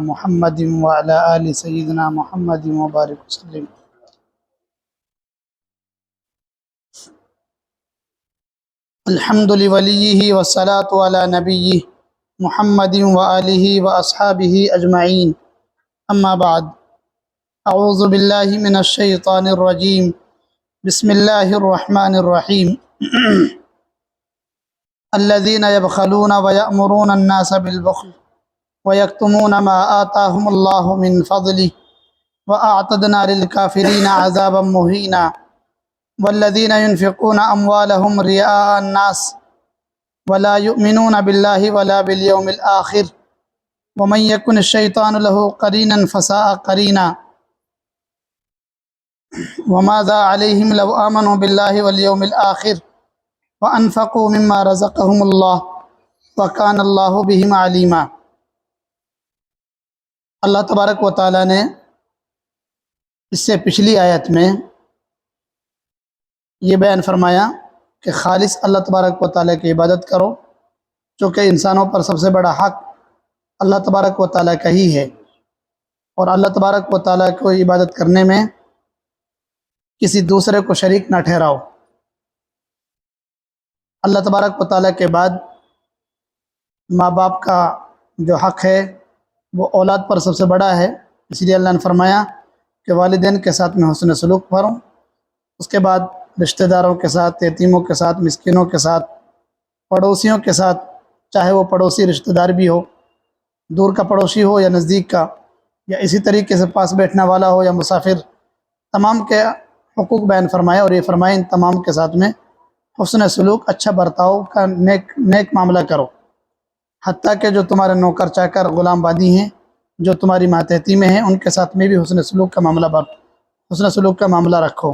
محمد وعلى آل سيدنا محمد وبارك وسلم. الحمد لوليه والصلاة على نبيه محمد وآله وأصحابه أجمعين. أما بعد، أعوذ بالله من الشيطان الرجيم. بسم الله الرحمن الرحيم. الذين يبخلون ويأمرون الناس بالبخل ويكتمون ما آتاهم الله من فضله وأعتدنا للكافرين عذابا مهينا. والذين ينفقون أموالهم رئاء الناس ولا يؤمنون بالله ولا باليوم الآخر ومن يكن الشيطان له قرينا فساء قرينا. وماذا عليهم لو آمنوا بالله واليوم الآخر وأنفقوا مما رزقهم الله وكان الله بهم عليما. اللہ تبارک و تعالیٰ نے اس سے پچھلی آیت میں یہ بیان فرمایا کہ خالص اللہ تبارک و تعالیٰ کی عبادت کرو، چونکہ انسانوں پر سب سے بڑا حق اللہ تبارک و تعالیٰ کا ہی ہے، اور اللہ تبارک و تعالیٰ کو عبادت کرنے میں کسی دوسرے کو شریک نہ ٹھہراؤ. اللہ تبارک و تعالیٰ کے بعد ماں باپ کا جو حق ہے وہ اولاد پر سب سے بڑا ہے، اس لیے اللہ نے فرمایا کہ والدین کے ساتھ میں حسن سلوک کرو. اس کے بعد رشتہ داروں کے ساتھ، یتیموں کے ساتھ، مسکینوں کے ساتھ، پڑوسیوں کے ساتھ، چاہے وہ پڑوسی رشتہ دار بھی ہو، دور کا پڑوسی ہو یا نزدیک کا، یا اسی طریقے سے پاس بیٹھنے والا ہو یا مسافر، تمام کے حقوق بیان فرمائے، اور یہ فرمائے ان تمام کے ساتھ میں حسن سلوک، اچھا برتاؤ کا نیک معاملہ کرو. حتیٰ کہ جو تمہارے نوکر چاکر غلام بادی ہیں، جو تمہاری ماتحتی میں ہیں، ان کے ساتھ میں بھی حسن سلوک کا معاملہ رکھو.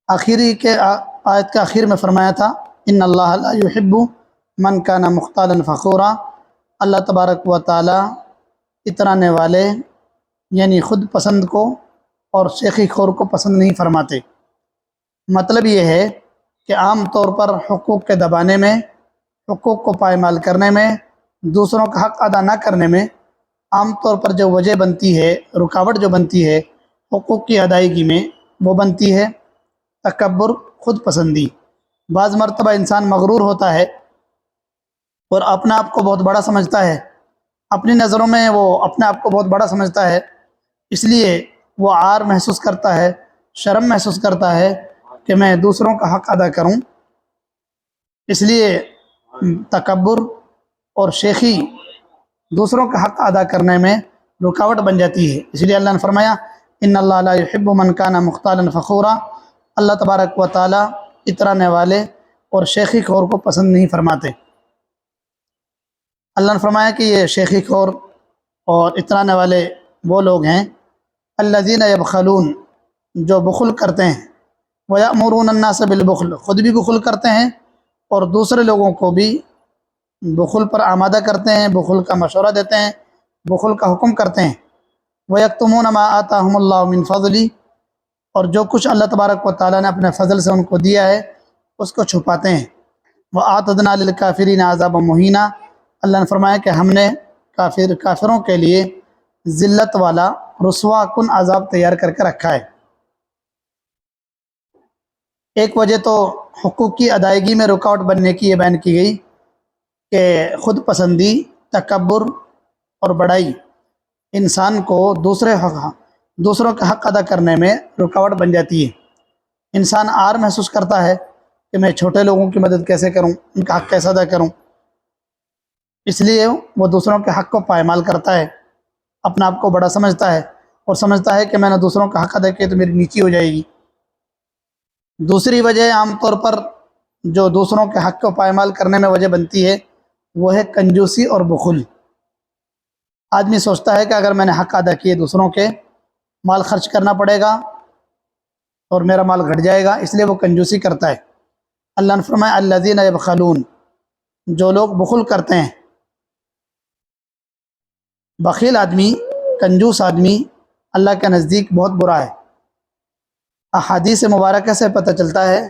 آیت کے آخر میں فرمایا تھا ان اللہ لا يحب من کان مختالا فخورا. اللہ تبارک و تعالی اترانے والے یعنی خود پسند کو اور شیخی خور کو پسند نہیں فرماتے. مطلب یہ ہے کہ عام طور پر حقوق کے دبانے میں، حقوق کو پائمال کرنے میں، دوسروں کا حق ادا نہ کرنے میں عام طور پر جو وجہ بنتی ہے، رکاوٹ جو بنتی ہے حقوق کی ادائیگی میں، وہ بنتی ہے تکبر، خود پسندی. بعض مرتبہ انسان مغرور ہوتا ہے اور اپنے آپ کو بہت بڑا سمجھتا ہے، اپنی نظروں میں وہ اپنے آپ کو بہت بڑا سمجھتا ہے، اس لیے وہ عار محسوس کرتا ہے، شرم محسوس کرتا ہے کہ میں دوسروں کا حق ادا کروں. اس لیے تکبر اور شیخی دوسروں کا حق ادا کرنے میں رکاوٹ بن جاتی ہے. اس لیے اللہ نے فرمایا ان اللہ لا يحب من کان مختالا فخورا. اللہ تبارک و تعالی اترانے والے اور شیخی خور کو پسند نہیں فرماتے. اللہ نے فرمایا کہ یہ شیخی خور اور اترانے والے وہ لوگ ہیں الذین یبخلون، جو بخل کرتے ہیں، ویأمرون الناس بالبخل، خود بھی بخل کرتے ہیں اور دوسرے لوگوں کو بھی بخل پر آمادہ کرتے ہیں، بخل کا مشورہ دیتے ہیں، بخل کا حکم کرتے ہیں. وَيَكْتُمُونَ مَا آتَاهُمُ اللَّهُ مِنْ فَضْلِهِ، اور جو کچھ اللہ تبارک و تعالیٰ نے اپنے فضل سے ان کو دیا ہے اس کو چھپاتے ہیں. وَأَعْتَدْنَا لِلْكَافِرِينَ عَذَابًا مُهِينًا، اللہ نے فرمایا کہ ہم نے کافروں کے لیے ذلت والا، رسوا کن عذاب تیار کر کے رکھا ہے. ایک وجہ تو حقوق کی ادائیگی میں رکاوٹ بننے کی یہ بیان کی گئی کہ خود پسندی، تکبر اور بڑائی انسان کو دوسروں کا حق ادا کرنے میں رکاوٹ بن جاتی ہے. انسان عار محسوس کرتا ہے کہ میں چھوٹے لوگوں کی مدد کیسے کروں، ان کا حق کیسے ادا کروں، اس لیے وہ دوسروں کے حق کو پائمال کرتا ہے، اپنا آپ کو بڑا سمجھتا ہے اور سمجھتا ہے کہ میں نے دوسروں کا حق ادا کیا تو میری نیکی ہو جائے گی. دوسری وجہ عام طور پر جو دوسروں کے حق کو پائمال کرنے میں وجہ بنتی ہے وہ ہے کنجوسی اور بخل. آدمی سوچتا ہے کہ اگر میں نے حق ادا کیے دوسروں کے، مال خرچ کرنا پڑے گا اور میرا مال گھٹ جائے گا، اس لیے وہ کنجوسی کرتا ہے. اللہ نے فرمایا الذین یبخلون، جو لوگ بخل کرتے ہیں. بخیل آدمی، کنجوس آدمی اللہ کے نزدیک بہت برا ہے. احادیث مبارکہ سے پتہ چلتا ہے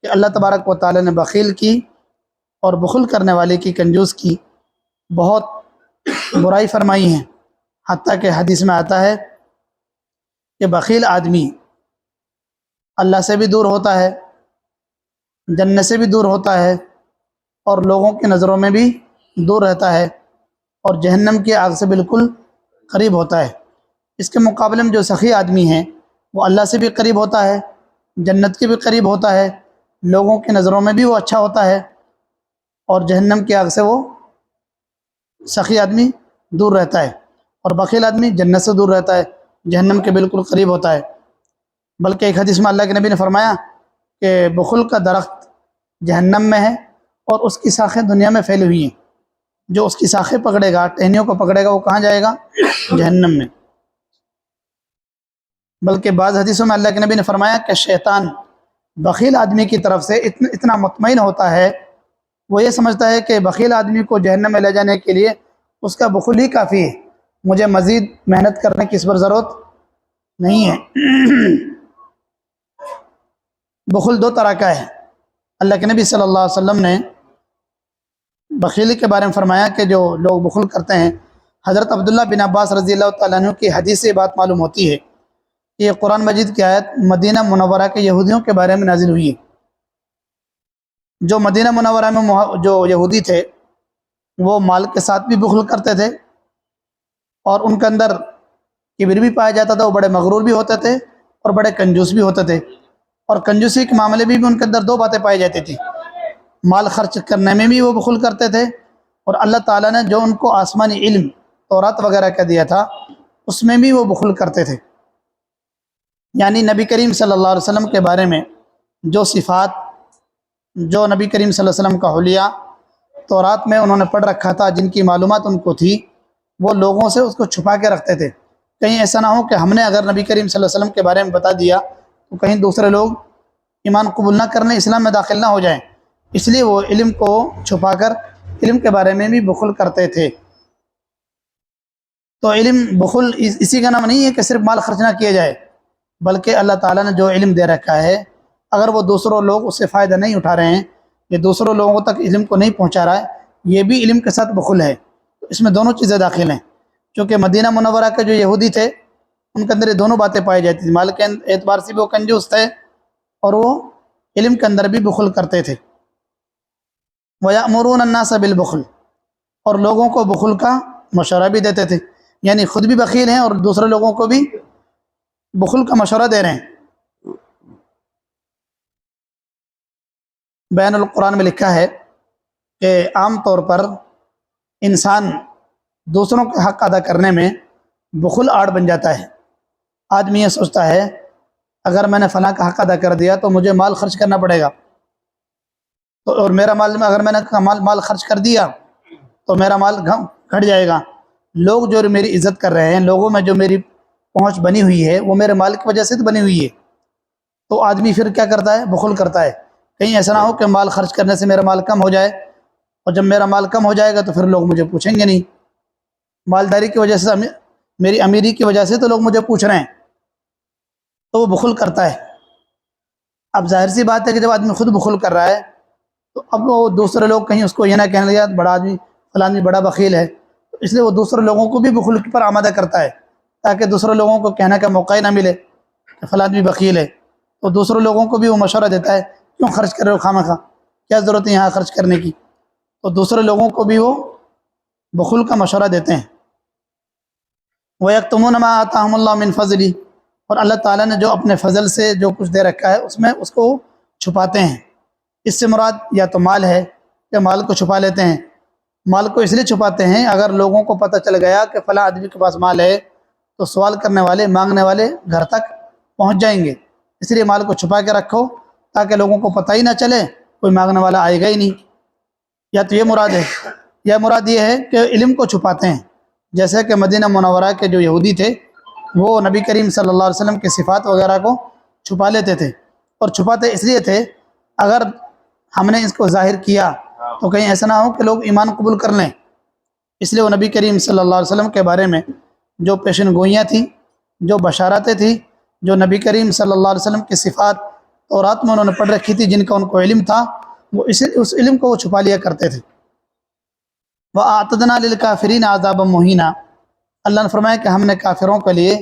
کہ اللہ تبارک و تعالی نے بخیل کی اور بخل کرنے والے کی، کنجوس کی بہت برائی فرمائی ہیں، حتیٰ کہ حدیث میں آتا ہے کہ بخیل آدمی اللہ سے بھی دور ہوتا ہے، جنت سے بھی دور ہوتا ہے، اور لوگوں کی نظروں میں بھی دور رہتا ہے، اور جہنم کی آگ سے بالکل قریب ہوتا ہے۔ اس کے مقابلے میں جو سخی آدمی ہے وہ اللہ سے بھی قریب ہوتا ہے، جنت کے بھی قریب ہوتا ہے، لوگوں کی نظروں میں بھی وہ اچھا ہوتا ہے، اور جہنم کی آگ سے وہ سخی آدمی دور رہتا ہے، اور بخیل آدمی جنت سے دور رہتا ہے، جہنم کے بالکل قریب ہوتا ہے۔ بلکہ ایک حدیث میں اللہ کے نبی نے فرمایا کہ بخل کا درخت جہنم میں ہے اور اس کی شاخیں دنیا میں پھیلی ہوئی ہیں، جو اس کی شاخیں پکڑے گا، ٹہنیوں کو پکڑے گا، وہ کہاں جائے گا؟ جہنم میں۔ بلکہ بعض حدیثوں میں اللہ کے نبی نے فرمایا کہ شیطان بخیل آدمی کی طرف سے اتنا مطمئن ہوتا ہے، وہ یہ سمجھتا ہے کہ بخیل آدمی کو جہنم میں لے جانے کے لیے اس کا بخل ہی کافی ہے، مجھے مزید محنت کرنے کی اس پر ضرورت نہیں ہے۔ بخل دو طرح کا ہے۔ اللہ کے نبی صلی اللہ علیہ وسلم نے بخیلی کے بارے میں فرمایا کہ جو لوگ بخل کرتے ہیں، حضرت عبداللہ بن عباس رضی اللہ تعالیٰ عنہ کی حدیث سے بات معلوم ہوتی ہے کہ یہ قرآن مجید کی آیت مدینہ منورہ کے یہودیوں کے بارے میں نازل ہوئی ہے۔ جو مدینہ منورہ میں جو یہودی تھے وہ مال کے ساتھ بھی بخل کرتے تھے، اور ان کے اندر کبر بھی پایا جاتا تھا، وہ بڑے مغرور بھی ہوتے تھے اور بڑے کنجوس بھی ہوتے تھے، اور کنجوسی کے معاملے میں بھی ان کے اندر دو باتیں پائی جاتی تھیں، مال خرچ کرنے میں بھی وہ بخل کرتے تھے، اور اللہ تعالیٰ نے جو ان کو آسمانی علم تورات وغیرہ کا دیا تھا اس میں بھی وہ بخل کرتے تھے۔ یعنی نبی کریم صلی اللہ علیہ وسلم کے بارے میں جو صفات، جو نبی کریم صلی اللہ علیہ وسلم کا حلیہ تورات میں انہوں نے پڑھ رکھا تھا، جن کی معلومات ان کو تھی، وہ لوگوں سے اس کو چھپا کے رکھتے تھے، کہیں ایسا نہ ہو کہ ہم نے اگر نبی کریم صلی اللہ علیہ وسلم کے بارے میں بتا دیا تو کہیں دوسرے لوگ ایمان قبول نہ کرنے، اسلام میں داخل نہ ہو جائیں، اس لیے وہ علم کو چھپا کر علم کے بارے میں بھی بخل کرتے تھے۔ تو علم بخل اسی کا نام نہیں ہے کہ صرف مال خرچ نہ کیا جائے، بلکہ اللہ تعالیٰ نے جو علم دے رکھا ہے اگر وہ دوسروں لوگ اس سے فائدہ نہیں اٹھا رہے ہیں یا دوسروں لوگوں تک علم کو نہیں پہنچا رہا ہے، یہ بھی علم کے ساتھ بخل ہے۔ اس میں دونوں چیزیں داخل ہیں، کیونکہ مدینہ منورہ کے جو یہودی تھے ان کے اندر یہ دونوں باتیں پائی جاتی تھیں، مال کے اعتبار سے بھی وہ کنجوس تھے اور وہ علم کے اندر بھی بخل کرتے تھے۔ وَيَأْمُرُونَ النَّاسَ بِالْبُخْلِ، اور لوگوں کو بخل کا مشورہ بھی دیتے تھے، یعنی خود بھی بخیل ہیں اور دوسرے لوگوں کو بھی بخل کا مشورہ دے رہے ہیں۔ بین القرآن میں لکھا ہے کہ عام طور پر انسان دوسروں کے حق ادا کرنے میں بخل آڑ بن جاتا ہے۔ آدمی یہ سوچتا ہے اگر میں نے فلاں کا حق ادا کر دیا تو مجھے مال خرچ کرنا پڑے گا، تو اور میرا مال میں اگر میں نے مال خرچ کر دیا تو میرا مال گھٹ جائے گا، لوگ جو میری عزت کر رہے ہیں، لوگوں میں جو میری پہنچ بنی ہوئی ہے وہ میرے مال کی وجہ سے تو بنی ہوئی ہے۔ تو آدمی پھر کیا کرتا ہے؟ بخل کرتا ہے، کہیں ایسا نہ ہو کہ مال خرچ کرنے سے میرا مال کم ہو جائے، اور جب میرا مال کم ہو جائے گا تو پھر لوگ مجھے پوچھیں گے نہیں، مالداری کی وجہ سے، میری امیری کی وجہ سے تو لوگ مجھے پوچھ رہے ہیں، تو وہ بخل کرتا ہے۔ اب ظاہر سی بات ہے کہ جب آدمی خود بخل کر رہا ہے تو اب وہ دوسرے لوگ کہیں اس کو یہ نہ کہنے لگا بڑا آدمی فلاں آدمی بڑا بخیل ہے، تو اس لیے وہ دوسرے لوگوں کو بھی بخل پر آمادہ کرتا ہے تاکہ دوسرے لوگوں کو کہنے کا موقع ہی نہ ملے کہ فلاں آدمی بخیل ہے، تو دوسرے لوگوں کو بھی وہ مشورہ دیتا ہے کیوں خرچ کر رہے ہو خواہ، کیا ضرورت ہے یہاں خرچ کرنے کی، تو دوسرے لوگوں کو بھی وہ بخل کا مشورہ دیتے ہیں۔ وَيَكْتُمُونَ مَا آتَاهُمُ اللَّهُ مِنْ فَضْلِهِ، اور اللہ تعالیٰ نے جو اپنے فضل سے جو کچھ دے رکھا ہے اس میں اس کو چھپاتے ہیں۔ اس سے مراد یا تو مال ہے کہ مال کو چھپا لیتے ہیں، مال کو اس لیے چھپاتے ہیں اگر لوگوں کو پتہ چل گیا کہ فلاں آدمی کے پاس مال ہے تو سوال کرنے والے، مانگنے والے گھر تک پہنچ جائیں گے، اس لیے مال کو چھپا کے رکھو تاکہ لوگوں کو پتہ ہی نہ چلے، کوئی مانگنے والا آئے گا ہی نہیں۔ یا تو یہ مراد ہے، یا مراد یہ ہے کہ علم کو چھپاتے ہیں، جیسے کہ مدینہ منورہ کے جو یہودی تھے وہ نبی کریم صلی اللہ علیہ وسلم کے صفات وغیرہ کو چھپا لیتے تھے، اور چھپاتے اس لیے تھے اگر ہم نے اس کو ظاہر کیا تو کہیں ایسا نہ ہو کہ لوگ ایمان قبول کر لیں، اس لیے وہ نبی کریم صلی اللہ علیہ وسلم کے بارے میں جو پیشن گوئیاں تھیں، جو بشارتیں تھیں، جو نبی کریم صلی اللہ علیہ وسلم کی صفات تورات میں انہوں نے پڑھ رکھی تھی، جن کا ان کو علم تھا، وہ اس علم کو وہ چھپا لیا کرتے تھے۔ وَأَعْتَدْنَا لِلْكَافِرِينَ عَذَابًا مُهِينًا، اللہ نے فرمایا کہ ہم نے کافروں کے لیے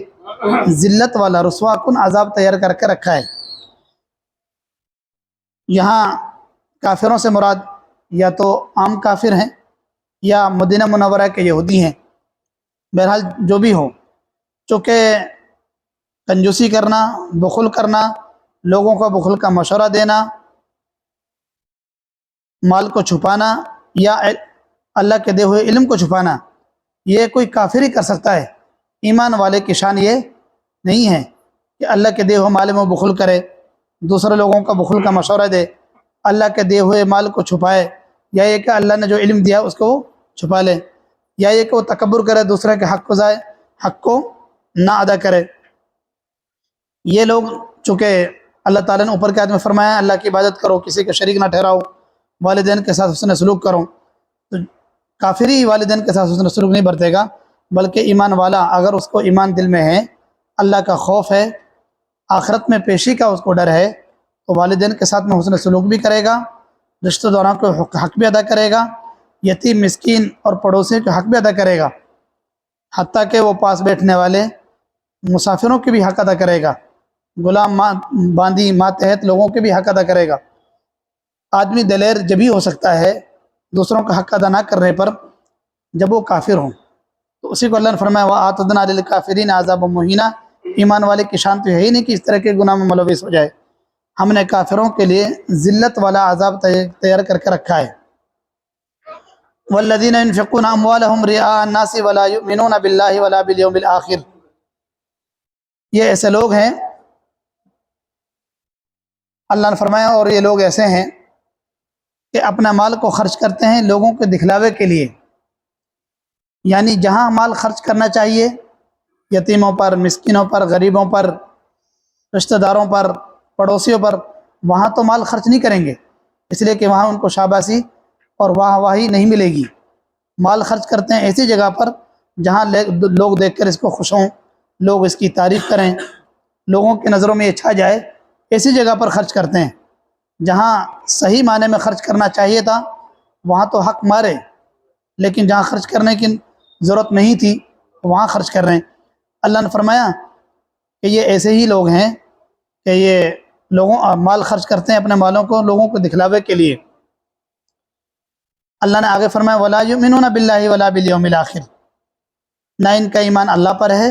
ذلت والا رسوا کن عذاب تیار کر کے رکھا ہے۔ یہاں کافروں سے مراد یا تو عام کافر ہیں یا مدینہ منورہ کے یہودی ہیں، بہرحال جو بھی ہو، چونکہ کنجوسی کرنا، بخل کرنا، لوگوں کو بخل کا مشورہ دینا، مال کو چھپانا یا اللہ کے دے ہوئے علم کو چھپانا، یہ کوئی کافر ہی کر سکتا ہے۔ ایمان والے کی شان یہ نہیں ہے کہ اللہ کے دے ہوئے مال میں بخل کرے، دوسرے لوگوں کا بخل کا مشورہ دے، اللہ کے دے ہوئے مال کو چھپائے، یا یہ کہ اللہ نے جو علم دیا اس کو وہ چھپا لے، یا یہ کہ وہ تکبر کرے، دوسرے کے حق کو نہ ادا کرے۔ یہ لوگ چونکہ اللہ تعالیٰ نے اوپر کے آیت میں فرمایا اللہ کی عبادت کرو، کسی کا شریک نہ ٹھہراؤ، والدین کے ساتھ حسن سلوک کرو، تو کافری والدین کے ساتھ حسن سلوک نہیں برتے گا، بلکہ ایمان والا اگر اس کو ایمان دل میں ہے، اللہ کا خوف ہے، آخرت میں پیشی کا اس کو ڈر ہے، تو والدین کے ساتھ میں حسن سلوک بھی کرے گا، رشتہ داروں کو حق بھی ادا کرے گا، یتیم مسکین اور پڑوسی کے حق بھی ادا کرے گا، حتیٰ کہ وہ پاس بیٹھنے والے مسافروں کے بھی حق ادا کرے گا، غلام باندی ماتحت لوگوں کے بھی حق ادا کرے گا۔ آدمی دلیر جبھی ہو سکتا ہے دوسروں کا حق ادا نہ کرنے پر جب وہ کافر ہوں، تو اسی کو اللہ نے فرمایا وَآتَدْنَا لِلْكَافِرِينَ عَذَابًا مُهِينًا، ایمان والے کی شان تو یہی نہیں کہ اس طرح کے گناہ میں ملوث ہو جائے، ہم نے کافروں کے لیے ذلت والا عذاب تیار کر کے رکھا ہے۔ وَالَّذِينَ يُنْفِقُونَ أَمْوَالَهُمْ رِئَاءَ النَّاسِ وَلَا يُؤْمِنُونَ بِاللَّهِ وَلَا بِالْيَوْمِ الْآخِرِ، یہ ایسے لوگ ہیں، اللہ نے فرمایا اور یہ لوگ ایسے ہیں کہ اپنا مال کو خرچ کرتے ہیں لوگوں کے دکھلاوے کے لیے، یعنی جہاں مال خرچ کرنا چاہیے یتیموں پر، مسکینوں پر، غریبوں پر، رشتہ داروں پر، پڑوسیوں پر، وہاں تو مال خرچ نہیں کریں گے، اس لیے کہ وہاں ان کو شاباشی اور واہ واہی نہیں ملے گی۔ مال خرچ کرتے ہیں ایسی جگہ پر جہاں لوگ دیکھ کر اس کو خوش ہوں، لوگ اس کی تعریف کریں، لوگوں کی نظروں میں یہ چھا جائے، ایسی جگہ پر خرچ کرتے ہیں۔ جہاں صحیح معنی میں خرچ کرنا چاہیے تھا وہاں تو حق مارے، لیکن جہاں خرچ کرنے کی ضرورت نہیں تھی وہاں خرچ کر رہے ہیں۔ اللہ نے فرمایا کہ یہ ایسے ہی لوگ ہیں کہ یہ مال خرچ کرتے ہیں اپنے مالوں کو لوگوں کو دکھلاوے کے لیے۔ اللہ نے آگے فرمایا وَلَا يُؤْمِنُونَ بِاللَّهِ وَلَا بِالْيَوْمِ الْآخِرِ، نہ ان کا ایمان اللہ پر ہے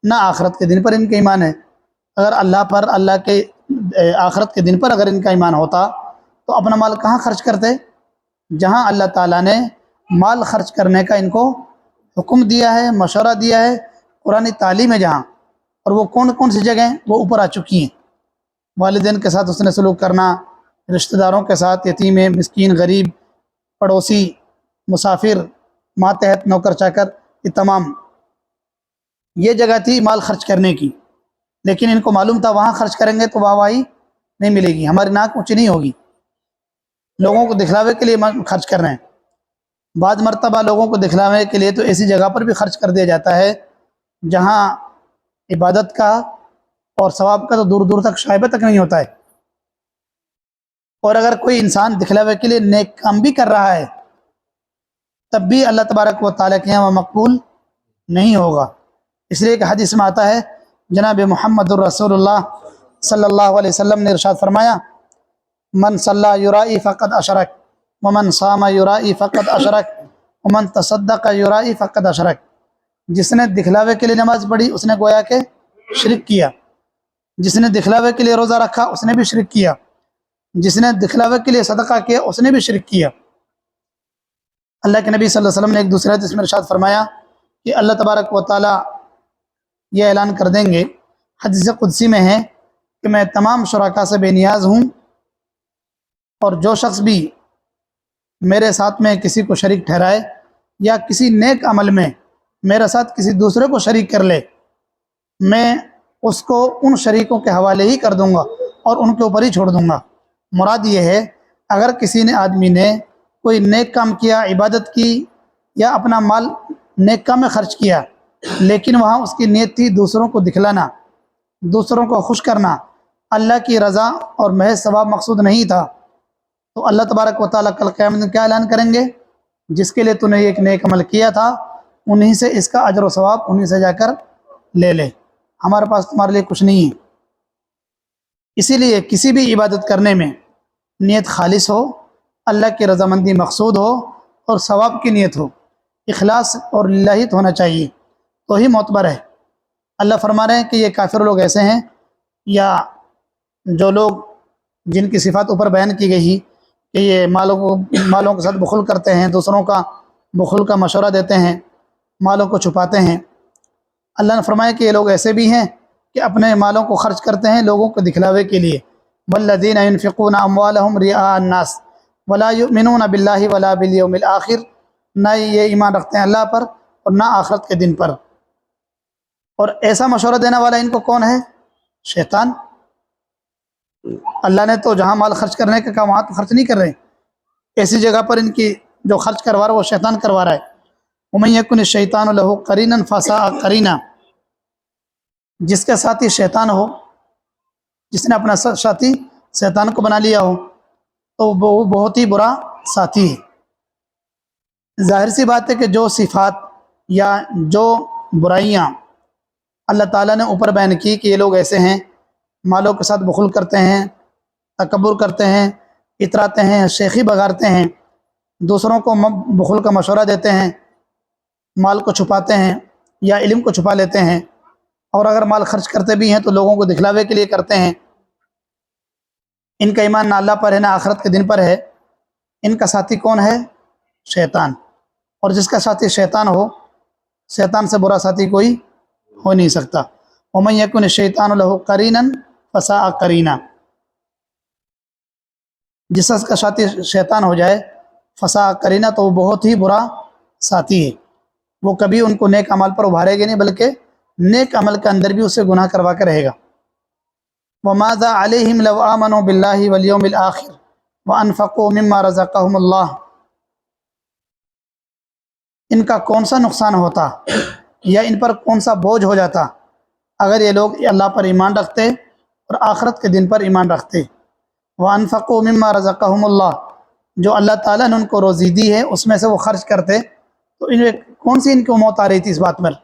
نہ آخرت کے دن پر ان کا ایمان ہے۔ اگر اللہ پر، اللہ کے آخرت کے دن پر اگر ان کا ایمان ہوتا تو اپنا مال کہاں خرچ کرتے؟ جہاں اللہ تعالیٰ نے مال خرچ کرنے کا ان کو حکم دیا ہے، مشورہ دیا ہے، قرآن تعلیم ہے جہاں، اور وہ کون کون سی جگہیں وہ اوپر آ چکی ہیں۔ والدین کے ساتھ حسن سلوک کرنا، رشتہ داروں کے ساتھ، یتیم مسکین غریب پڑوسی مسافر ماتحت نوکر چاکر، یہ تمام یہ جگہ تھی مال خرچ کرنے کی، لیکن ان کو معلوم تھا وہاں خرچ کریں گے تو واہ واہی نہیں ملے گی، ہماری ناک اونچی نہیں ہوگی، لوگوں کو دکھلاوے کے لیے خرچ کر رہے ہیں۔ بعض مرتبہ لوگوں کو دکھلاوے کے لیے تو ایسی جگہ پر بھی خرچ کر دیا جاتا ہے جہاں عبادت کا اور ثواب کا تو دور دور تک شائبہ تک نہیں ہوتا ہے، اور اگر کوئی انسان دکھلاوے کے لیے نیک کام بھی کر رہا ہے تب بھی اللہ تبارک و تعالیٰ کے یہاں وہ مقبول نہیں ہوگا، اس لیے کہ حدیث میں آتا ہے جناب محمد الرسول اللہ صلی اللہ علیہ وسلم نے ارشاد فرمایا من صلی یرائی فقد اشرک ومن صام یرائی فقد اشرک ومن تصدق یرائی فقد اشرک، جس نے دکھلاوے کے لیے نماز پڑھی اس نے گویا کہ شرک کیا، جس نے دکھلاوے کے لیے روزہ رکھا اس نے بھی شرک کیا، جس نے دکھلاوے کے لیے صدقہ کیا اس نے بھی شرک کیا۔ اللہ کے نبی صلی اللہ علیہ وسلم نے ایک دوسرے حدیث میں ارشاد فرمایا کہ اللہ تبارک و تعالیٰ یہ اعلان کر دیں گے، حدیث قدسی میں ہے کہ میں تمام شرکاء سے بے نیاز ہوں، اور جو شخص بھی میرے ساتھ میں کسی کو شریک ٹھہرائے یا کسی نیک عمل میں میرے ساتھ کسی دوسرے کو شریک کر لے، میں اس کو ان شریکوں کے حوالے ہی کر دوں گا اور ان کے اوپر ہی چھوڑ دوں گا۔ مراد یہ ہے اگر کسی نے آدمی نے کوئی نیک کام کیا، عبادت کی یا اپنا مال نیک کام میں خرچ کیا، لیکن وہاں اس کی نیت تھی دوسروں کو دکھلانا، دوسروں کو خوش کرنا، اللہ کی رضا اور محض ثواب مقصود نہیں تھا، تو اللہ تبارک و تعالیٰ کل قیامت میں کیا اعلان کریں گے؟ جس کے لیے تو نے ایک نیک عمل کیا تھا انہی سے اس کا اجر و ثواب انہی سے جا کر لے لے، ہمارے پاس تمہارے لیے کچھ نہیں ہے۔ اسی لیے کسی بھی عبادت کرنے میں نیت خالص ہو، اللہ کی رضامندی مقصود ہو اور ثواب کی نیت ہو، اخلاص اور للہیت ہونا چاہیے تو ہی معتبر ہے۔ اللہ فرما رہے ہیں کہ یہ کافر لوگ ایسے ہیں، یا جو لوگ جن کی صفات اوپر بیان کی گئی کہ یہ مالوں کے ساتھ بخل کرتے ہیں، دوسروں کا بخل کا مشورہ دیتے ہیں، مالوں کو چھپاتے ہیں۔ اللہ نے فرمایا کہ یہ لوگ ایسے بھی ہیں کہ اپنے مالوں کو خرچ کرتے ہیں لوگوں کو دکھلاوے کے لیے، والذین ينفقون اموالهم رئاء الناس ولا يؤمنون باللہ ولا بالیوم الآخر، نہ یہ ایمان رکھتے ہیں اللہ پر اور نہ آخرت کے دن پر۔ اور ایسا مشورہ دینے والا ان کو کون ہے؟ شیطان۔ اللہ نے تو جہاں مال خرچ کرنے کا کہا وہاں تو خرچ نہیں کر رہے، ایسی جگہ پر ان کی جو خرچ کروا رہا ہے وہ شیطان کروا رہا ہے۔ وَمَن يَكُنِ الشَّيْطَانُ لَهُ قَرِينًا فَسَاءَ قَرِينًا، جس کا ساتھی شیطان ہو، جس نے اپنا ساتھی شیطان کو بنا لیا ہو تو وہ بہت ہی برا ساتھی ہے۔ ظاہر سی بات ہے کہ جو صفات یا جو برائیاں اللہ تعالیٰ نے اوپر بیان کی کہ یہ لوگ ایسے ہیں، مالوں کے ساتھ بخل کرتے ہیں، تکبر کرتے ہیں، اتراتے ہیں، شیخی بگارتے ہیں، دوسروں کو بخل کا مشورہ دیتے ہیں، مال کو چھپاتے ہیں یا علم کو چھپا لیتے ہیں، اور اگر مال خرچ کرتے بھی ہیں تو لوگوں کو دکھلاوے کے لیے کرتے ہیں۔ ان کا ایمان نہ اللہ پر ہے نہ آخرت کے دن پر ہے۔ ان کا ساتھی کون ہے؟ شیطان۔ اور جس کا ساتھی شیطان ہو، شیطان سے برا ساتھی کوئی ہو نہیں سکتا۔ وَمَن يَكُنِ الشَّيْطَانُ لَهُ قَرِينًا فَسَاءَ قَرِينًا، جس کا ساتھی شیطان ہو جائے فساء قرینہ تو وہ بہت ہی برا ساتھی ہے، وہ کبھی ان کو نیک عمل پر ابھارے گا نہیں بلکہ نیک عمل کے اندر بھی اسے گناہ کروا کے رہے گا۔ وَمَاذَا عَلَيْهِمْ لَوْ آمَنُوا بِاللَّهِ وَالْيَوْمِ الْآخِرِ وَأَنفَقُوا مِمَّا رَزَقَهُمُ اللَّهُ، ان کا کون سا نقصان ہوتا یا ان پر کون سا بوجھ ہو جاتا اگر یہ لوگ اللہ پر ایمان رکھتے اور آخرت کے دن پر ایمان رکھتے۔ وَأَنفَقُوا مِمَّا رَزَقَهُمُ اللَّهُ، جو اللہ تعالیٰ نے ان کو روزی دی ہے اس میں سے وہ خرچ کرتے، تو ان میں کون سی ان کو موت آ رہی تھی اس بات میں؟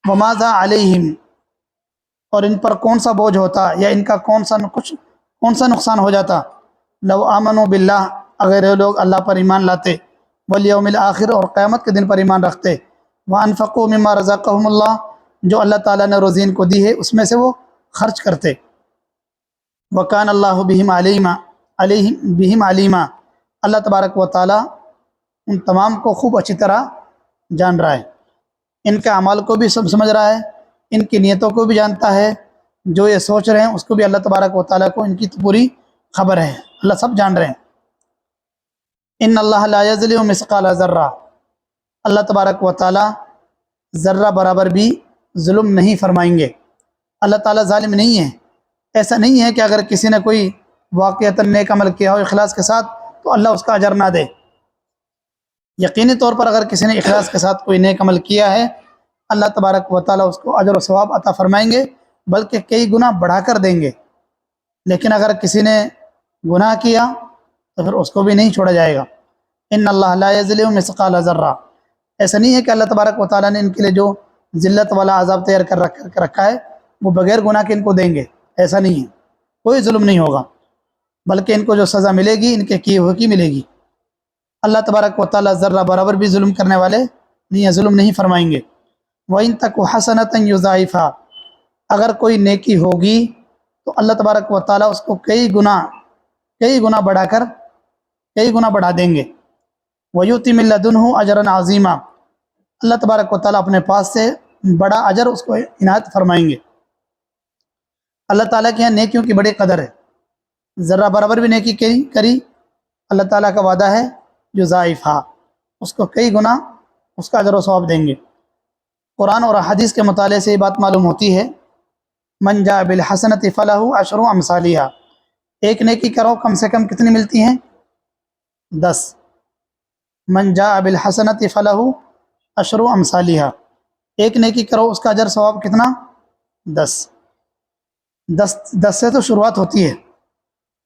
وَمَاذَا عَلَيْهِمْ، اور ان پر کون سا بوجھ ہوتا یا ان کا کون سا نقصان ہو جاتا، لو آمنوا باللہ، اگر یہ لوگ اللہ پر ایمان لاتے، والیوم الآخر، اور قیامت کے دن پر ایمان رکھتے، وَأَنفَقُوا مِمَّا رَزَقَهُمُ اللَّهُ، جو اللہ تعالیٰ نے روزی ان کو دی ہے اس میں سے وہ خرچ کرتے۔ وَكَانَ اللَّهُ بِهِمْ عَلِيمًا، اللہ تبارک و تعالیٰ ان تمام کو خوب اچھی طرح جان رہا ہے، ان کے اعمال کو بھی سب سمجھ رہا ہے، ان کی نیتوں کو بھی جانتا ہے، جو یہ سوچ رہے ہیں اس کو بھی اللہ تبارک و تعالیٰ کو ان کی تو پوری خبر ہے، اللہ سب جان رہے ہیں۔ ان اللہ لا یظلم مثقال ذرہ، اللہ تبارک و تعالیٰ ذرہ برابر بھی ظلم نہیں فرمائیں گے، اللہ تعالیٰ ظالم نہیں ہے۔ ایسا نہیں ہے کہ اگر کسی نے کوئی واقعتاً نیک عمل کیا ہو اخلاص کے ساتھ تو اللہ اس کا اجر نہ دے۔ یقینی طور پر اگر کسی نے اخلاص کے ساتھ کوئی نیک عمل کیا ہے اللہ تبارک و تعالیٰ اس کو اجر و ثواب عطا فرمائیں گے، بلکہ کئی گنا بڑھا کر دیں گے۔ لیکن اگر کسی نے گناہ کیا تو پھر اس کو بھی نہیں چھوڑا جائے گا۔ ان اللہ لا یظلم مثقال ذرہ، ایسا نہیں ہے کہ اللہ تبارک و تعالیٰ نے ان کے لیے جو ذلت والا عذاب تیار کر رکھا ہے وہ بغیر گناہ کے ان کو دیں گے، ایسا نہیں ہے، کوئی ظلم نہیں ہوگا، بلکہ ان کو جو سزا ملے گی ان کے کیے ہوئے کی ملے گی۔ اللہ تبارک و تعالیٰ ذرہ برابر بھی ظلم کرنے والے نہیں، ظلم نہیں فرمائیں گے۔ وَإِن تَكُ حَسَنَةً يُضَاعِفْهَا، اگر کوئی نیکی ہوگی تو اللہ تبارک و تعالیٰ اس کو کئی گنا بڑھا دیں گے۔ وَيُؤْتِ مِن لَّدُنْهُ أَجْرًا عَظِيمًا، اللہ تبارک و تعالیٰ اپنے پاس سے بڑا اجر اس کو عنایت فرمائیں گے۔ اللہ تعالیٰ کے یہاں نیکیوں کی بڑی قدر ہے، ذرہ برابر بھی نیکی کری اللہ تعالیٰ کا وعدہ ہے یضاعفھا، اس کو کئی گنا اس کا اجر و ثواب دیں گے۔ قرآن اور حدیث کے مطالعے سے یہ بات معلوم ہوتی ہے، من جاء بالحسنۃ فلہ عشر امثالھا، ایک نیکی کرو کم سے کم کتنی ملتی ہیں؟ 10۔ من جاء بالحسنۃ فلہ عشر امثالھا، ایک نیکی کرو اس کا اجر ثواب کتنا؟ 10 سے تو شروعات ہوتی ہے۔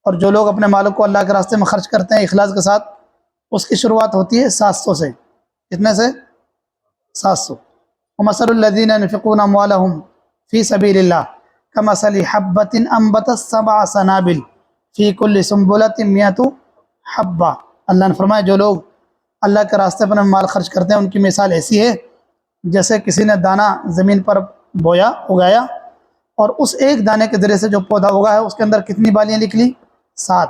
اور جو لوگ اپنے مالوں کو اللہ کے راستے میں خرچ کرتے ہیں اخلاص کے ساتھ اس کی شروعات ہوتی ہے 700 سے. کتنے سے؟ 700. ومثل الذین ينفقون اموالهم فی سبیل اللہ کمثل حبۃ انبتت 7 سنابل فی کل سنبلۃ 100 حبہ. اللہ نے فرمایا جو لوگ اللہ کے راستے پر مال خرچ کرتے ہیں ان کی مثال ایسی ہے جیسے کسی نے دانہ زمین پر بویا اگایا اور اس ایک دانے کے ذریعے سے جو پودا اگا ہے اس کے اندر کتنی بالیاں نکلی؟ 7.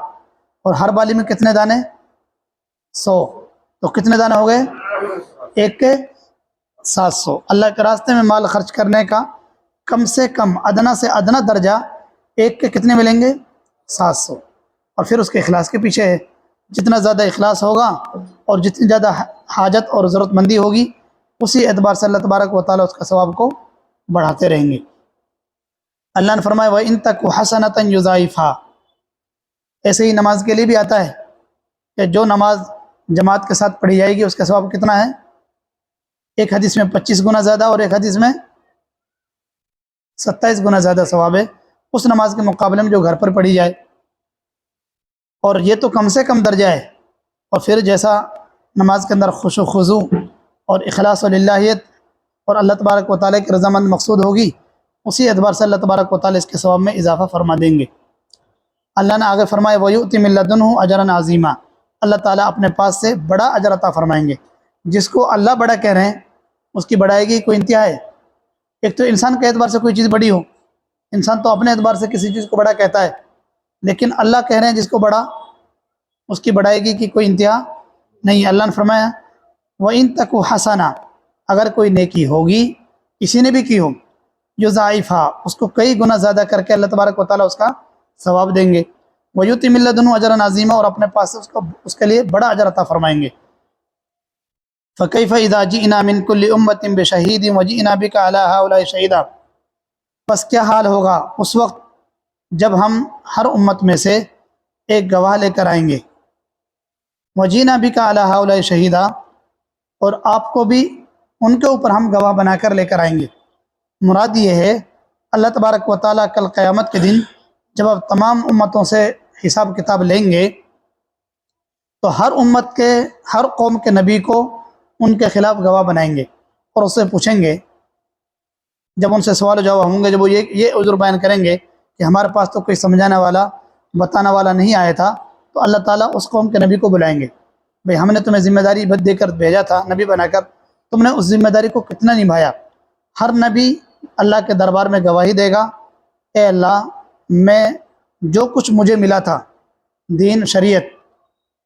اور ہر بالی میں کتنے دانے؟ 100. تو کتنے دانے ہو گئے؟ ایک کے 700. اللہ کے راستے میں مال خرچ کرنے کا کم سے کم ادنا سے ادنا درجہ ایک کے کتنے ملیں گے؟ 700. اور پھر اس کے اخلاص کے پیچھے ہے. جتنا زیادہ اخلاص ہوگا اور جتنی زیادہ حاجت اور ضرورت مندی ہوگی اسی اعتبار سے اللہ تبارک و تعالیٰ اس کا ثواب کو بڑھاتے رہیں گے. اللہ نے فرمایا وَإِن تَكُ حَسَنَةً يُضَاعِفْهَا. ایسے ہی نماز کے لیے بھی آتا ہے کہ جو نماز جماعت کے ساتھ پڑھی جائے گی اس کا ثواب کتنا ہے؟ ایک حدیث میں 25 گنا زیادہ اور ایک حدیث میں 27 گنا زیادہ ثواب ہے اس نماز کے مقابلے میں جو گھر پر پڑھی جائے. اور یہ تو کم سے کم درجہ ہے. اور پھر جیسا نماز کے اندر خشوع و خضوع اور اخلاص و للہیت اور اللہ تبارک و تعالیٰ کی رضامند مقصود ہوگی اسی اعتبار سے اللہ تبارک و تعالیٰ اس کے ثواب میں اضافہ فرما دیں گے. اللہ نے آگے فرمایا وَيُؤْتِ مِن لَدُنْهُ أَجْرًا عَظِيمًا. اللہ تعالیٰ اپنے پاس سے بڑا اجر عطا فرمائیں گے. جس کو اللہ بڑا کہہ رہے ہیں اس کی بڑائی کی کوئی انتہا ہے؟ ایک تو انسان کے اعتبار سے کوئی چیز بڑی ہو، انسان تو اپنے اعتبار سے کسی چیز کو بڑا کہتا ہے، لیکن اللہ کہہ رہے ہیں جس کو بڑا اس کی بڑائی کی کوئی انتہا نہیں. اللہ نے فرمایا وَإِن تَكُ حَسَنَةً. اگر کوئی نیکی ہوگی کسی نے بھی کی ہو یضاعفھا اس کو کئی گنا زیادہ کر کے اللہ تبارک و تعالیٰ اس کا ثواب دیں گے. وَيُؤْتِ مِن لَدُنْهُ أَجْرًا عَظِيمًا. اور اپنے پاس سے اس کے لیے بڑا اجر عطا فرمائیں گے. فَكَيْفَ إِذَا جِئْنَا مِن كُلِّ أُمَّةٍ بِشَهِيدٍ وَجِئْنَا بِكَ عَلَىٰ هَٰؤُلَاءِ شَهِيدًا. بس کیا حال ہوگا اس وقت جب ہم ہر امت میں سے ایک گواہ لے کر آئیں گے. وَجِئْنَا بِكَ عَلَىٰ هَٰؤُلَاءِ شَهِيدًا. اور آپ کو بھی ان کے اوپر ہم گواہ بنا کر لے کر آئیں گے. مراد یہ ہے اللہ تبارک و تعالیٰ کل قیامت کے دن جب آپ تمام امتوں سے حساب کتاب لیں گے تو ہر امت کے ہر قوم کے نبی کو ان کے خلاف گواہ بنائیں گے اور اس سے پوچھیں گے. جب ان سے سوال و جواب ہوں گے، جب وہ یہ عذر بیان کریں گے کہ ہمارے پاس تو کوئی سمجھانے والا بتانے والا نہیں آیا تھا، تو اللہ تعالیٰ اس قوم کے نبی کو بلائیں گے. بھئی ہم نے تمہیں ذمہ داری دے کر بھیجا تھا نبی بنا کر، تم نے اس ذمہ داری کو کتنا نبھایا؟ ہر نبی اللہ کے دربار میں گواہی دے گا اے اللہ میں جو کچھ مجھے ملا تھا دین شریعت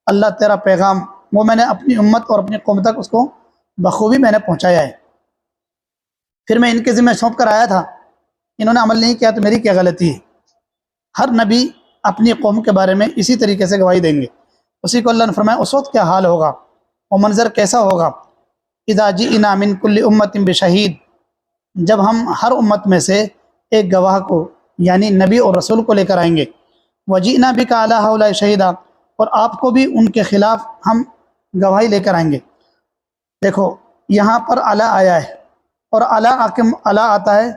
اللہ تیرا پیغام وہ میں نے اپنی امت اور اپنی قوم تک اس کو بخوبی میں نے پہنچایا ہے. پھر میں ان کے ذمہ سونپ کر آیا تھا، انہوں نے عمل نہیں کیا تو میری کیا غلطی ہے؟ ہر نبی اپنی قوم کے بارے میں اسی طریقے سے گواہی دیں گے. اسی کو اللہ نے فرمایا اس وقت کیا حال ہوگا اور منظر کیسا ہوگا. اذا جئنا من کل امت بشہید. جب ہم ہر امت میں سے ایک گواہ کو یعنی نبی اور رسول کو لے کر آئیں گے. وجئنا بک علی ہؤلاء شہیدا. اور آپ کو بھی ان کے خلاف ہم گواہی لے کر آئیں گے. دیکھو یہاں پر علی آیا ہے اور علی آتا ہے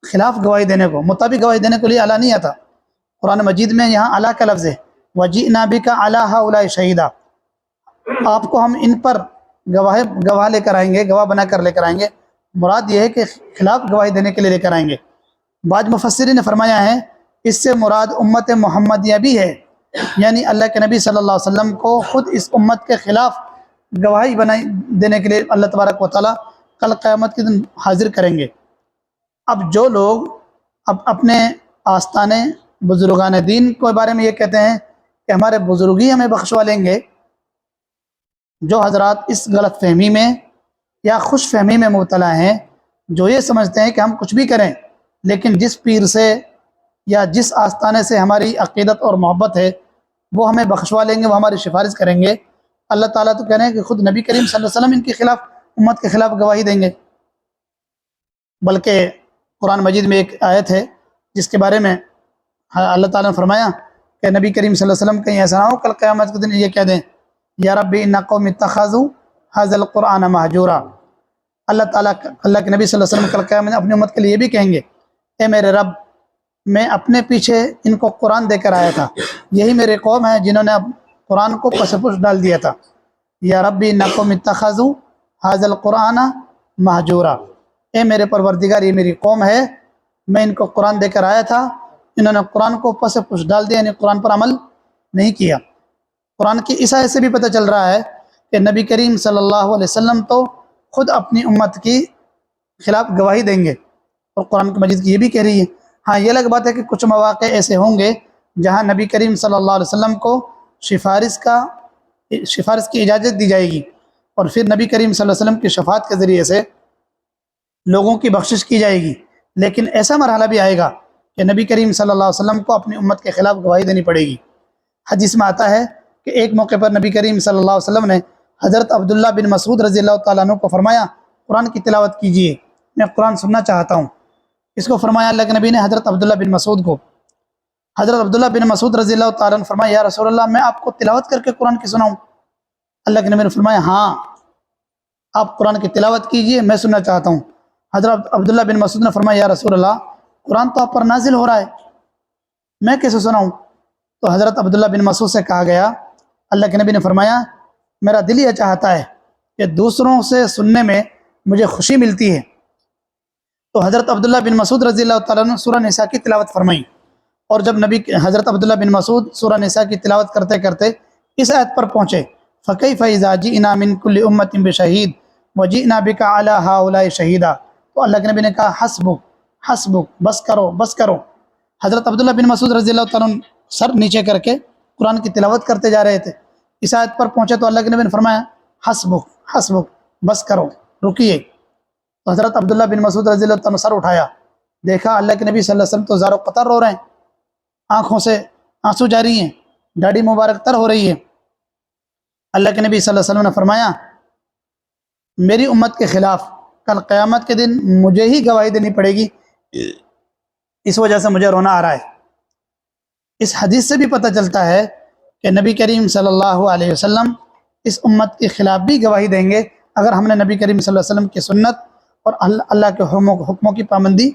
خلاف گواہی دینے کو، مطابق گواہی دینے کے لیے علی نہیں آتا. قرآن مجید میں یہاں علی کا لفظ ہے وجئنا بک علی ہؤلاء شہیدا. آپ کو ہم ان پر گواہ لے کر آئیں گے، گواہ بنا کر لے کر آئیں گے. مراد یہ ہے کہ خلاف گواہی دینے کے لیے لے کر آئیں گے. بعض مفسرین نے فرمایا ہے اس سے مراد امت محمدیہ بھی ہے، یعنی اللہ کے نبی صلی اللہ علیہ وسلم کو خود اس امت کے خلاف گواہی دینے کے لیے اللہ تبارک و تعالیٰ کل قیامت کے دن حاضر کریں گے. اب جو لوگ اب اپنے آستانے بزرگان دین کے بارے میں یہ کہتے ہیں کہ ہمارے بزرگ ہی ہمیں بخشوا لیں گے، جو حضرات اس غلط فہمی میں یا خوش فہمی میں مبتلا ہیں، جو یہ سمجھتے ہیں کہ ہم کچھ بھی کریں لیکن جس پیر سے یا جس آستانے سے ہماری عقیدت اور محبت ہے وہ ہمیں بخشوا لیں گے، وہ ہماری سفارش کریں گے. اللہ تعالیٰ تو کہہ رہے ہیں کہ خود نبی کریم صلی اللہ علیہ وسلم ان کے خلاف امت کے خلاف گواہی دیں گے. بلکہ قرآن مجید میں ایک آیت ہے جس کے بارے میں اللہ تعالیٰ نے فرمایا کہ نبی کریم صلی اللہ علیہ وسلم کہیں ایسا نہ ہو کل قیامت کے دن یہ کہہ دیں یا ربی ان قوم اتخذوا ھذا القرآن مہجورا. اللہ کے نبی صلی اللہ علیہ وسلم کل قیامت میں اپنی امت کے لیے یہ بھی کہیں گے اے میرے رب میں اپنے پیچھے ان کو قرآن دے کر آیا تھا، یہی میرے قوم ہے جنہوں نے اب قرآن کو پس پش ڈال دیا تھا. یا ربی انکم اتخذوا ھذا القرآن مہجورا، اے میرے پروردگار یہ میری قوم ہے، میں ان کو قرآن دے کر آیا تھا، انہوں نے قرآن کو اوپر سے پش ڈال دیا، یعنی قرآن پر عمل نہیں کیا۔ قرآن کی اس آیت سے بھی پتہ چل رہا ہے کہ نبی کریم صلی اللہ علیہ وسلم تو خود اپنی امت کی خلاف گواہی دیں گے، اور قرآن مجید کی یہ بھی کہہ رہی ہے۔ ہاں یہ الگ بات ہے کہ کچھ مواقع ایسے ہوں گے جہاں نبی کریم صلی اللہ علیہ وسلم کو سفارش کی اجازت دی جائے گی، اور پھر نبی کریم صلی اللہ علیہ وسلم کی شفاعت کے ذریعے سے لوگوں کی بخشش کی جائے گی۔ لیکن ایسا مرحلہ بھی آئے گا کہ نبی کریم صلی اللہ علیہ وسلم کو اپنی امت کے خلاف گواہی دینی پڑے گی۔ حدیث میں آتا ہے کہ ایک موقع پر نبی کریم صلی اللہ علیہ وسلم نے حضرت عبداللہ بن مسعود رضی اللہ تعالیٰ عنہ کو فرمایا قرآن کی تلاوت کیجیے، میں قرآن سننا چاہتا ہوں۔ اس کو فرمایا اللہ کے نبی نے حضرت عبداللہ بن مسعود کو۔ حضرت عبداللہ بن مسعود رضی اللہ تعالیٰ عنہ فرمایا یا رسول اللہ میں آپ کو تلاوت کر کے قرآن کی سناؤں؟ اللہ کے نبی نے فرمایا ہاں آپ قرآن کی تلاوت کیجیے، میں سننا چاہتا ہوں۔ حضرت عبداللہ بن مسعود نے فرمایا یا رسول اللہ قرآن تو آپ پر نازل ہو رہا ہے، میں کیسے سناؤں؟ تو حضرت عبداللہ بن مسعود سے کہا گیا، اللہ کے نبی نے فرمایا میرا دل یہ چاہتا ہے کہ دوسروں سے سننے میں مجھے خوشی ملتی ہے۔ تو حضرت عبداللہ بن مسعود رضی اللہ تعالیٰ عنہ سورہ نساء کی تلاوت فرمائی، اور جب حضرت عبداللہ بن مسعود سورہ نساء کی تلاوت کرتے کرتے اس آیت پر پہنچے فَكَيْفَ إِذَا جِئْنَا مِن كُلِّ أُمَّةٍ بِشَهِيدٍ وَجِئْنَا بِكَ عَلَىٰ هَٰؤُلَاءِ شَهِيدًا، تو اللہ کے نبی نے کہا حسبک بس کرو بس کرو۔ حضرت عبداللہ بن مسعود رضی اللہ تعالیٰ عنہ سر نیچے کر کے قرآن کی تلاوت کرتے جا رہے تھے، اس آیت پر پہنچے تو اللہ کے نبی نے فرمایا حسبک بس کرو رکیے۔ تو حضرت عبداللہ بن مسعود رضی اللہ تعالیٰ عنہ سر اٹھایا، دیکھا اللہ کے نبی صلی اللہ علیہ وسلم تو زار و قطر رو رہے ہیں، آنکھوں سے آنسو جاری ہیں، داڑھی مبارک تر ہو رہی ہے۔ اللہ کے نبی صلی اللہ علیہ وسلم نے فرمایا میری امت کے خلاف کل قیامت کے دن مجھے ہی گواہی دینی پڑے گی، اس وجہ سے مجھے رونا آ رہا ہے۔ اس حدیث سے بھی پتہ چلتا ہے کہ نبی کریم صلی اللہ علیہ وسلم اس امت کے خلاف بھی گواہی دیں گے اگر ہم نے نبی کریم صلی اللہ علیہ وسلم کی سنت اور اللہ کے حکموں کی پابندی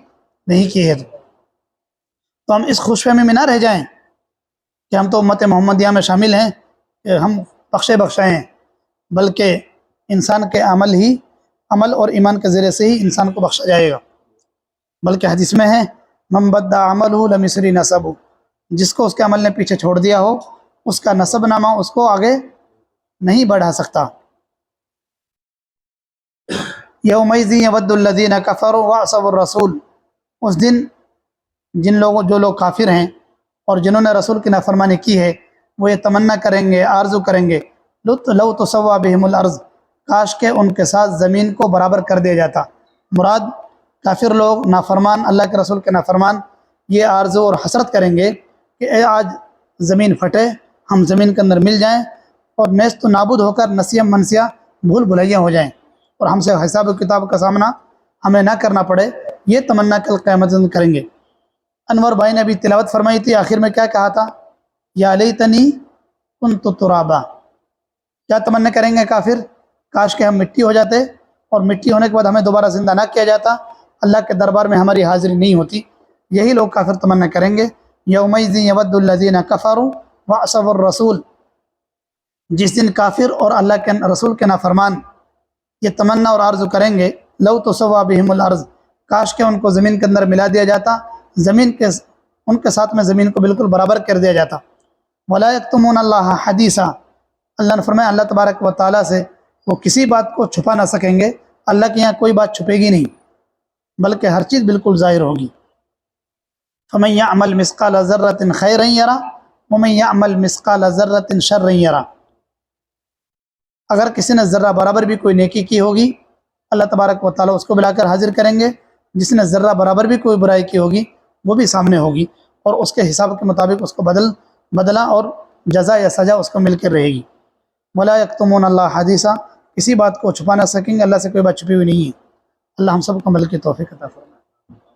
نہیں کی ہے۔ تو ہم اس خوش فہمی میں نہ رہ جائیں کہ ہم تو امت محمدیہ میں شامل ہیں، کہ ہم بخشے بخشائے ہیں، بلکہ انسان کے عمل اور ایمان کے ذریعے سے ہی انسان کو بخشا جائے گا۔ بلکہ حدیث میں ہے من بدع عملہ لم یسرِ نسبہ، جس کو اس کے عمل نے پیچھے چھوڑ دیا ہو اس کا نسب نامہ اس کو آگے نہیں بڑھا سکتا۔ یومئذ یود الذین کفروا وعصوا الرسول، اس دن جو لوگ کافر ہیں اور جنہوں نے رسول کی نافرمانی کی ہے وہ یہ تمنا کریں گے، آرزو کریں گے لو تسوا بہم الارض، کاش کہ ان کے ساتھ زمین کو برابر کر دیا جاتا۔ مراد کافر لوگ نافرمان، اللہ کے رسول کے نافرمان یہ آرزو اور حسرت کریں گے کہ اے آج زمین پھٹے، ہم زمین کے اندر مل جائیں اور نیست و نابود ہو کر نسیم منسیہ بھول بھلیاں ہو جائیں، اور ہم سے حساب و کتاب کا سامنا ہمیں نہ کرنا پڑے، یہ تمنا کل قیامت میں کریں گے۔ انور بھائی نے ابھی تلاوت فرمائی تھی، آخر میں کیا کہا تھا؟ یا لیتنی کنت ترابا، کیا تمنا کریں گے کافر؟ کاش کہ ہم مٹی ہو جاتے، اور مٹی ہونے کے بعد ہمیں دوبارہ زندہ نہ کیا جاتا، اللہ کے دربار میں ہماری حاضری نہیں ہوتی۔ یہی لوگ کافر تمنا کریں گے۔ یومئذ یود الذین کفروا وعصوا الرسول، جس دن کافر اور اللہ کے رسول کے نافرمان یہ تمنا اور آرزو کریں گے لو تسوا بہم الارض، کاش کہ ان کو زمین کے اندر ملا دیا جاتا، ان کے ساتھ میں زمین کو بالکل برابر کر دیا جاتا۔ ولا یکتمون اللہ حدیثا، اللہ نے فرمایا اللہ تبارک و تعالیٰ سے وہ کسی بات کو چھپا نہ سکیں گے، اللہ کے یہاں کوئی بات چھپے گی نہیں، بلکہ ہر چیز بالکل ظاہر ہوگی۔ فمن یعمل مثقال ذرۃ خیرا یرہ ومن یعمل مثقال ذرۃ شرا یرہ، اگر کسی نے ذرہ برابر بھی کوئی نیکی کی ہوگی اللہ تبارک و تعالیٰ اس کو بلا کر حاضر کریں گے، جس نے ذرہ برابر بھی کوئی برائی کی ہوگی وہ بھی سامنے ہوگی، اور اس کے حساب کے مطابق اس کو بدلہ اور جزا یا سزا اس کو مل کر رہے گی۔ ولا یکتمون اللہ حدیثا، کسی بات کو چھپا نہ سکیں گے، اللہ سے کوئی بات چھپی ہوئی نہیں ہے۔ اللہ ہم سب کو عمل کی توفیق عطا فرمائے۔